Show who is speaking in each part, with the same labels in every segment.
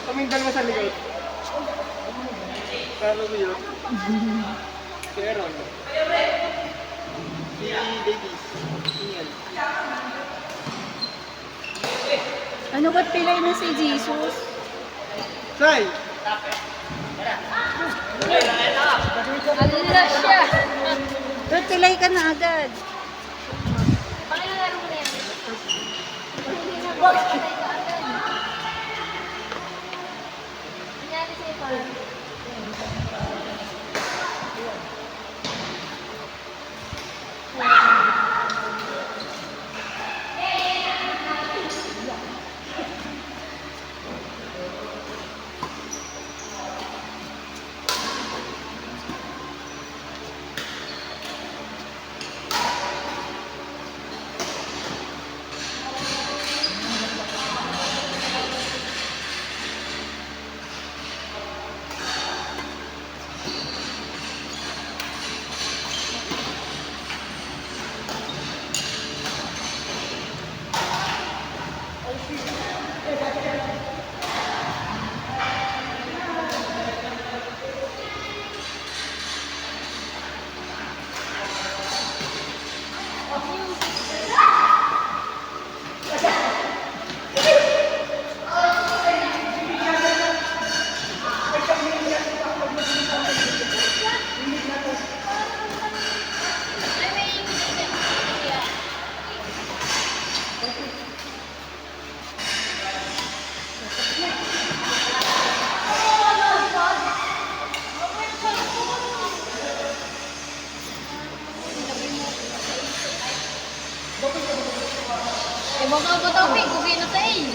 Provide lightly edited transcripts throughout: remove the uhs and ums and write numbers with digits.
Speaker 1: Tuminggal mo sa likod. Kano mo yun? Keron. Si Davis. Ian.
Speaker 2: Ano ba't pilay na si Jesus?
Speaker 1: Try!
Speaker 3: Alala siya.
Speaker 2: Ba't pilay ka na agad?
Speaker 3: Pakilalaro mo na yan. Nangyari sa'yo pa. Ibang ka ba tawag? Kubi na tayo.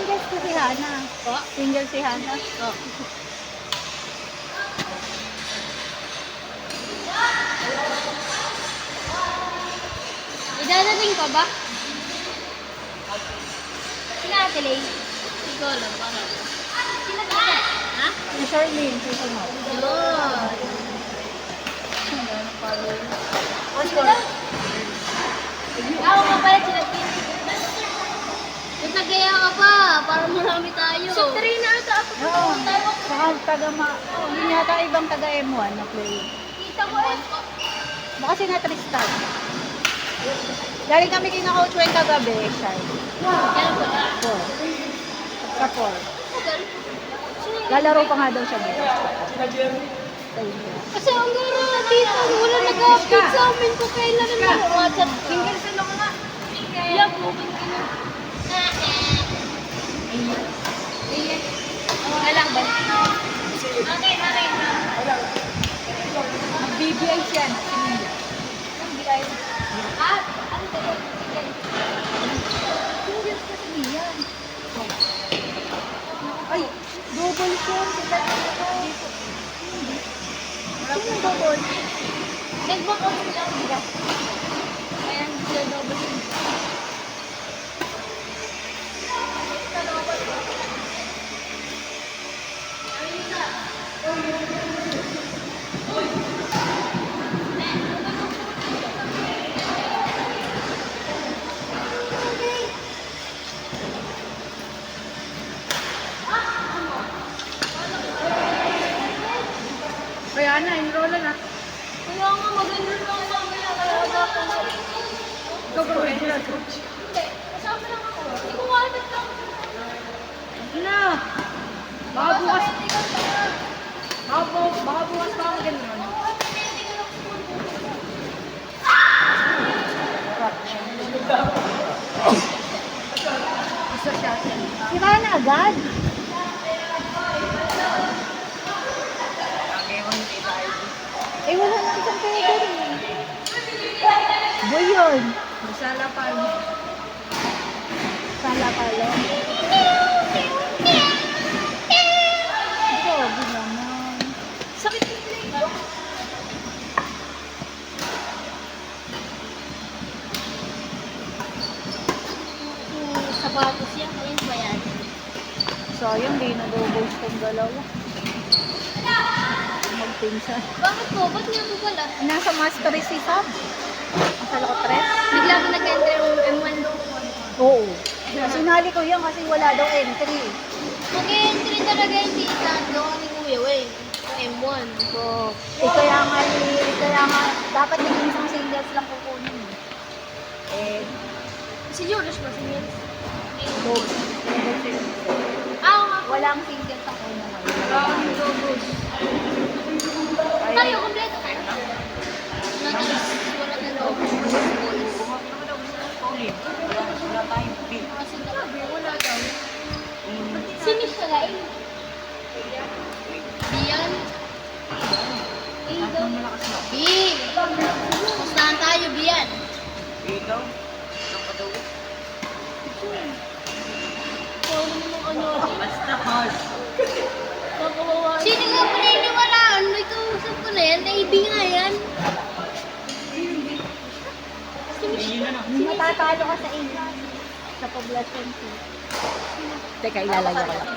Speaker 2: Single si Hana.
Speaker 3: Oh?
Speaker 2: Single si Hana.
Speaker 3: Oh. Idadating ka ba? Sila Ate Lay? Hindi ko alam. Parang. Sila ka? Ha?
Speaker 2: Si Charlene, si Sunod.
Speaker 3: Yun.
Speaker 2: What's
Speaker 3: Sila? Ako nga pala sila Tin. Ba't nagaya ka pa? Para marami tayo. Sa 3 na ata ako.
Speaker 2: Oo. Saka hindi yata ibang taga M1 na play.
Speaker 3: Kita ko eh.
Speaker 2: Baka si na Tristan. Galing kami kina-coach when kagabi, Shai.
Speaker 3: Kailan ba?
Speaker 2: 4. Sa 4. Lalaro pa nga daw siya dito.
Speaker 3: Kasi ang garo na dito, wala nag-update sa amin kung kailan naman. WhatsApp. Single sila ko na. Yeah, pupunta ka na. Okay lang ba? Okay.
Speaker 2: BBI siya.
Speaker 3: Ah, ano ba yun?
Speaker 2: Single kasi niyan. Ay, double siya. Sino double?
Speaker 3: Nag-book out sila ako diba? Ayan, sila double yun.
Speaker 2: Kaya na, enroll na.
Speaker 3: Kaya nga maganda lang namin na kaya agapan ko.
Speaker 2: Ikaw gawin sila, coach.
Speaker 3: Hindi, kasama lang ako. Hindi ko nga alam lang.
Speaker 2: Na! Baka bukas pa ako ganun. Isa siya. Sira na agad. Eh, wala na isang pwede rin. Boy yun. Sala palo. Sala palo. Grabe naman.
Speaker 3: Sakit yung leg. Sapatos yan. Ayun ba yan?
Speaker 2: Sayang, di na-doubles tong dalawa. pinsan.
Speaker 3: Bakit po? Ba't nga po pala?
Speaker 2: Nasa mastery si Sab. Nasa Lokotres.
Speaker 3: Bigla ko nag-enter yung M1.
Speaker 2: Oo. Sinali ko yan kasi wala daw entry.
Speaker 3: Mag-entry talaga yung tita. Doon ni Kuya Wayne. Yung M1.
Speaker 2: So, kaya nga, dapat yung isang singles lang kukunin. Eh,
Speaker 3: Si Julius ba si Nils?
Speaker 2: Lobos.
Speaker 3: Oo nga.
Speaker 2: Walang singles ang una ngayon.
Speaker 3: Ang Lobos.
Speaker 2: Kaya,
Speaker 3: Tayo, kompleto tayo. Natis, wala na Lobos. Kasi sabi, wala daw. Sino siya lang? Bian? Bi! Pustahan tayo, Bian. Sino nga paniniwalaan? May kausap ko na yan. Naibi nga yan.
Speaker 2: matatalo ka sa inyo. Sa poblasyon ko. Teka, ilalagay ko lang.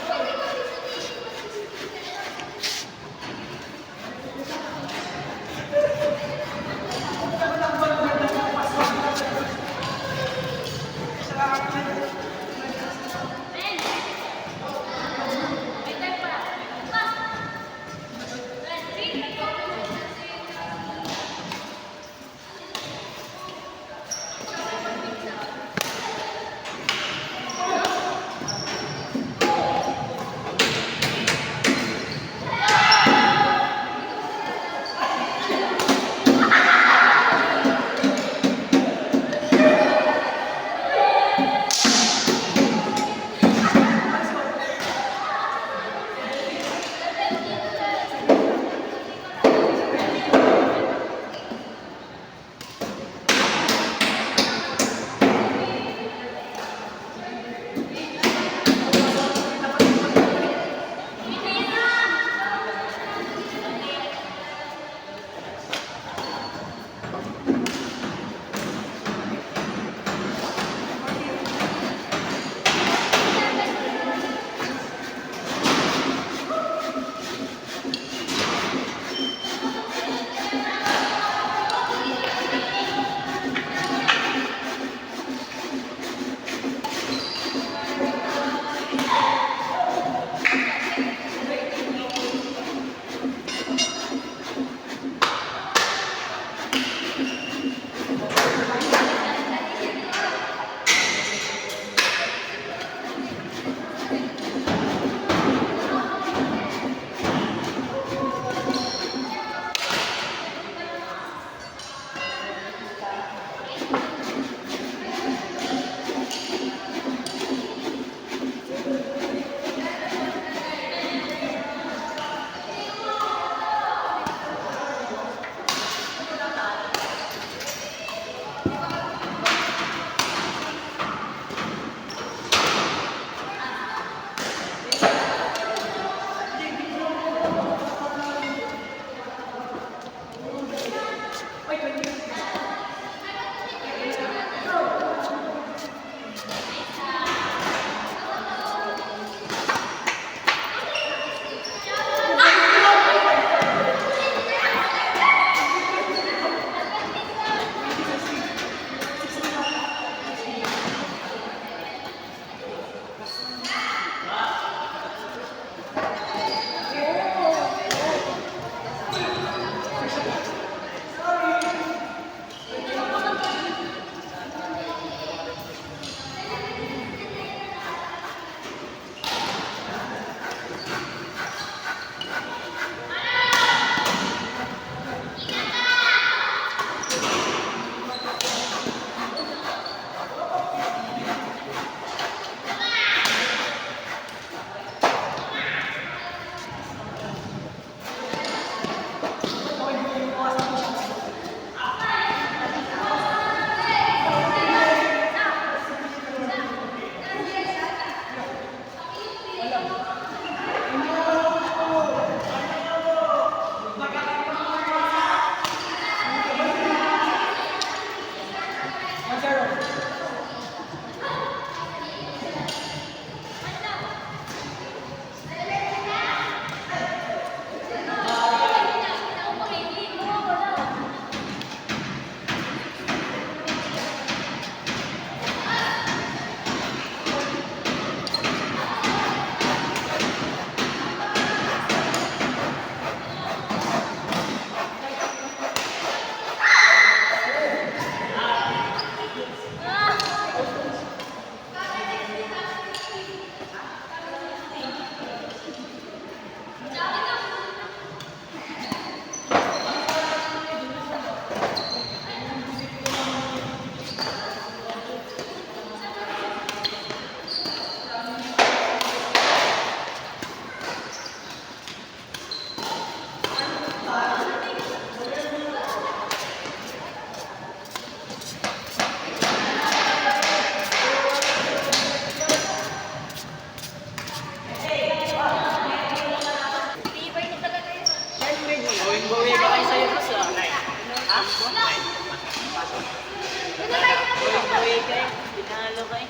Speaker 4: lang kayo.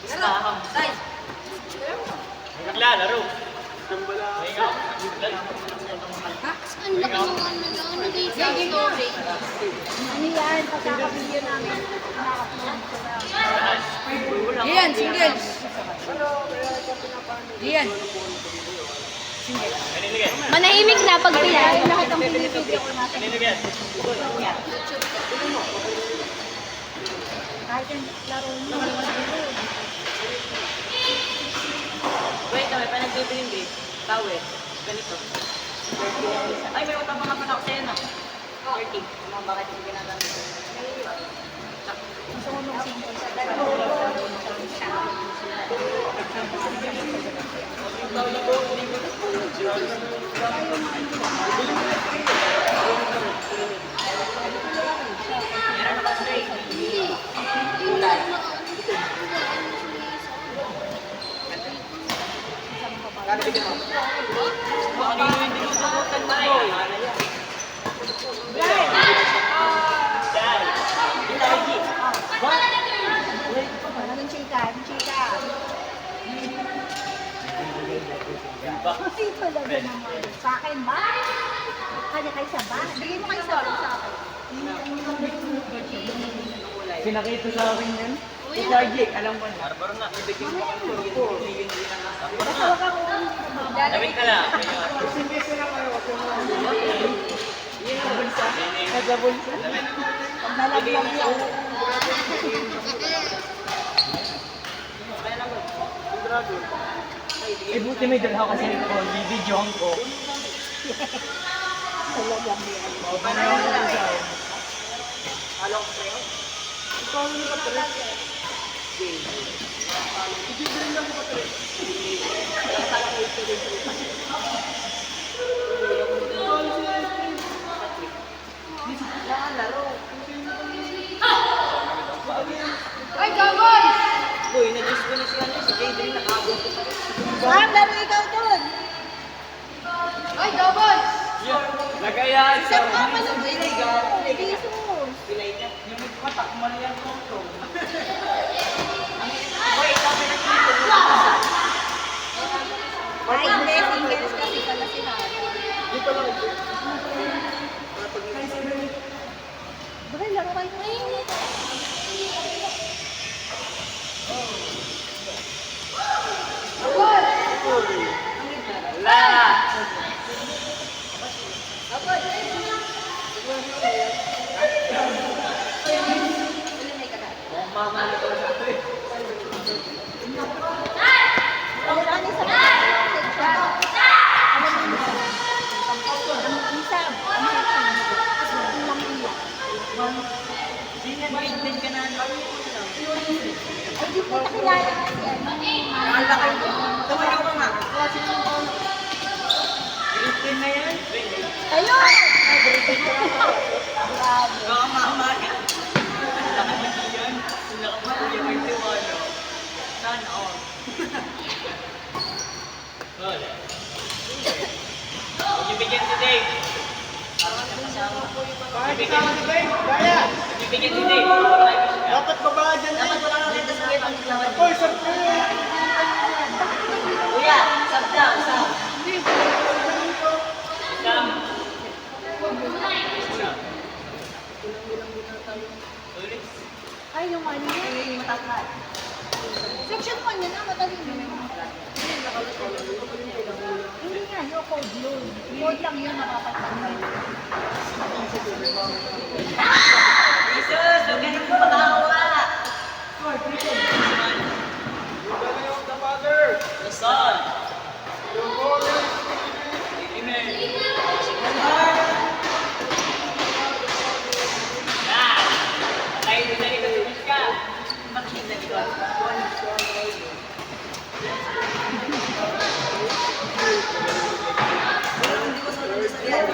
Speaker 4: Istaham.
Speaker 1: Naglalaro. Tambala.
Speaker 3: Ang laki ng ano lang, dito sa story.
Speaker 2: Ano yan? Pagkakabidyo namin. Nakapulong ko lang.
Speaker 5: Diyan, singles. Diyan.
Speaker 3: Manahimik na pag
Speaker 2: Kaya lahat ng pinipidyo ko natin. Kahit yung laro mo.
Speaker 4: Wait, may panagbibiling din. Tawe. Ganito. Ay, may utang mga panak sa'yo na. 30. Mga bakit hindi ginagamit.
Speaker 2: Gusto mo nung singles.
Speaker 4: Meron ako straight. Baka hindi yung dinusubukan pa rin.
Speaker 2: Naging chika, chika. Kasi talaga naman. Sa akin ba? Kanya kay Saba? Bigay mo kay Saba sa akin.
Speaker 1: Pinakita sa akin yan. Ito Jake, alam ko na.
Speaker 4: Barbaro na. Ibigay mo kami po.
Speaker 2: Basta wag ako.
Speaker 4: Damit ka lang.
Speaker 1: Simbese na kayo. Yun ang bulsa. Nagabulsa.
Speaker 2: Pag nalaglag yan.
Speaker 1: Sigurado. Eh, buti may dalha kasi ko. Bibidyohan ko.
Speaker 2: Nalaglag yan.
Speaker 1: Paano yung bulsa? Alam ko sa'yo? Ikaw ano ka tres? Hindi rin lang ko tres.
Speaker 5: Ay, gagawin!
Speaker 4: Uy, na-juice ko na si ano, si Jade rin nakabot ko pa rin.
Speaker 2: Sam, laro ikaw dun.
Speaker 5: Ay, gagawin!
Speaker 1: Nagayaan sa
Speaker 2: Jesus.
Speaker 4: Pilay niya.
Speaker 1: yung nagpatak, mali ang photo.
Speaker 4: Uy, ikaw pinakita mo.
Speaker 2: Ay, hindi. Singles kasi pala si Hana.
Speaker 1: Di pa lang.
Speaker 2: Bakit laro kayo?
Speaker 1: Wala! Mamali ko sa ito eh.
Speaker 2: Wala ni sa
Speaker 4: Hindi nga, maintain ka na.
Speaker 2: Ay, di ko nakilala kasi ano.
Speaker 4: Ang laki mo. Tumayo ka nga. Grade 10 na yan.
Speaker 2: Ayun! Ay, grade ko na ako. Grabe.
Speaker 4: Baka maamaya. Ang laki mo yan. Ang laki mo kuya may tiwala. Sana all. Huwag niyo bigyan si Dave.
Speaker 1: Bakit kasama si Dave? Kaya!
Speaker 4: Huwag niyo bigyan si Dave.
Speaker 1: Dapat babaan dyan
Speaker 4: Dapat
Speaker 1: eh.
Speaker 4: wala kang renta sa kitang lawan.
Speaker 1: Hoy, sarap
Speaker 4: Kuya, sab daw, sab. Sab.
Speaker 2: Ay, yung ano yun.
Speaker 4: Matatay.
Speaker 2: Section 1 yun na, matalino. Hindi nga, yung code yun. Code lang yun, nakapagpapay.
Speaker 4: Jesus, huwag ganun ko makakawala.
Speaker 1: of the Father,
Speaker 4: The Son.
Speaker 1: the Holy
Speaker 4: Amen. Yan. Tayo din na ito ka. Makita dito. Hindi ko sa lunes na yan.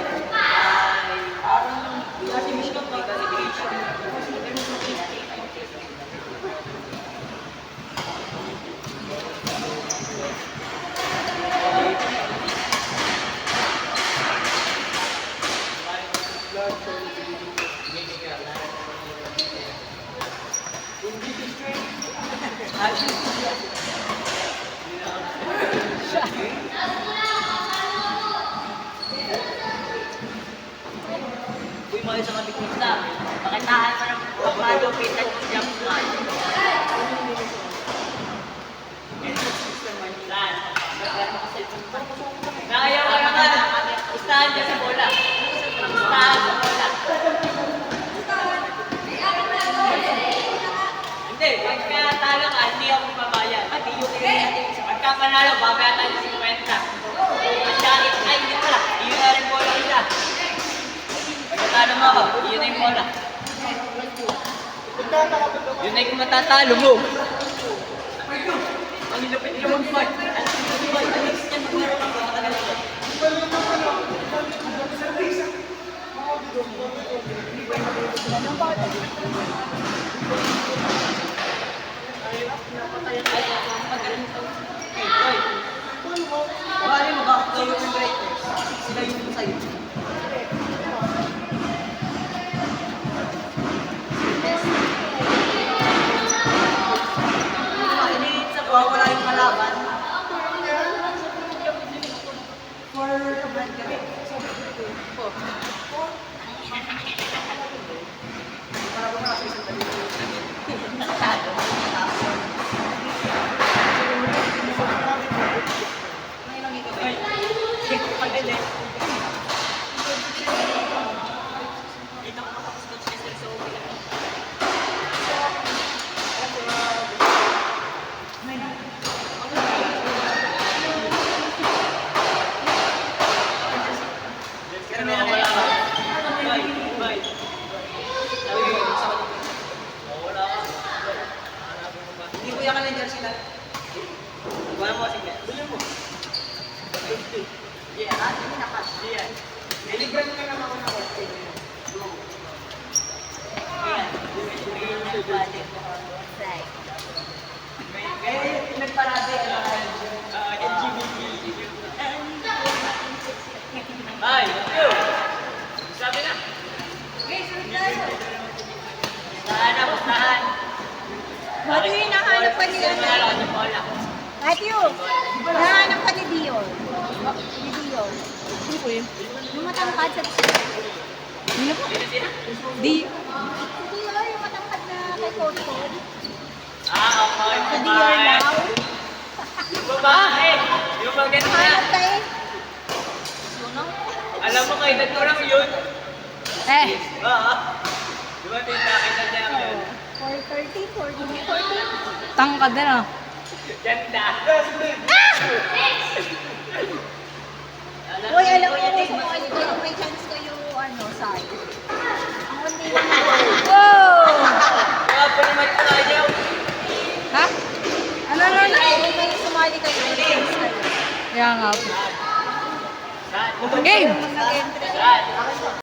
Speaker 4: Kasi mission may calibration.
Speaker 1: blood for the living. In Jesus' name.
Speaker 4: kayo sa mabigyan na. Pakitaan mo ng malupit at jump man. Nakayaw ka na nga. Gustahan dyan sa bola. Gustahan sa bola. Hindi, pagka talo ka, hindi ako mababayan. Pati yung pagka panalo, babayatan ng 50. Pagka, ay, hindi pala. Yun na rin bola isa. Pagka talo mo ako, yun na yung bola. Yun na yung matatalo mo. Ang ilapit niyo mag-fight. Alis niya, maglaro ka ba? Matagal ka. Bali mo ba? Kayo yung writers. Sila yung sa'yo. Wala yung kalaban. For command kami. Para ba malaki sa tabi? Nakatado. Ngayon lang ito. Pag-ele. Dito ko matapos coach Esther sa uwi. Hindi ko yung kalendar sila. Wala mo kasi bilhin mo. Yeah, hindi na cash. Yeah. Deliver mo naman ako ng work. Ayan. Kaya yung pinagparade LGBT. Ay, yo! Sabi na. Pustahan.
Speaker 2: Matthew, hinahanap ka nila na. Matthew, hinahanap ka ni Dior. Ni Dior.
Speaker 1: Sino po yun?
Speaker 2: Yung matangkad sa
Speaker 1: Sino po? Di.
Speaker 2: Si Dior, yung matangkad na kay Code Code.
Speaker 4: Okay.
Speaker 2: Sa Dior now.
Speaker 4: Yung babae. Yung maganda.
Speaker 2: Hanap ka eh.
Speaker 4: Alam mo kay dad ko lang yun. Oo. Di ba tinakita niya ako yun?
Speaker 2: 430, 440.
Speaker 1: Tangkad na.
Speaker 4: Ganda.
Speaker 2: Uy, alam mo, sumali kayo, may chance kayo, side. Ang unti lang na.
Speaker 1: Wow!
Speaker 4: Mga palimat tayo.
Speaker 1: Ha? Ano?
Speaker 2: May sumali kayo, may chance kayo.
Speaker 1: Kaya nga po.
Speaker 4: Saan?
Speaker 1: Game!
Speaker 2: Nag-entry.
Speaker 4: Saan?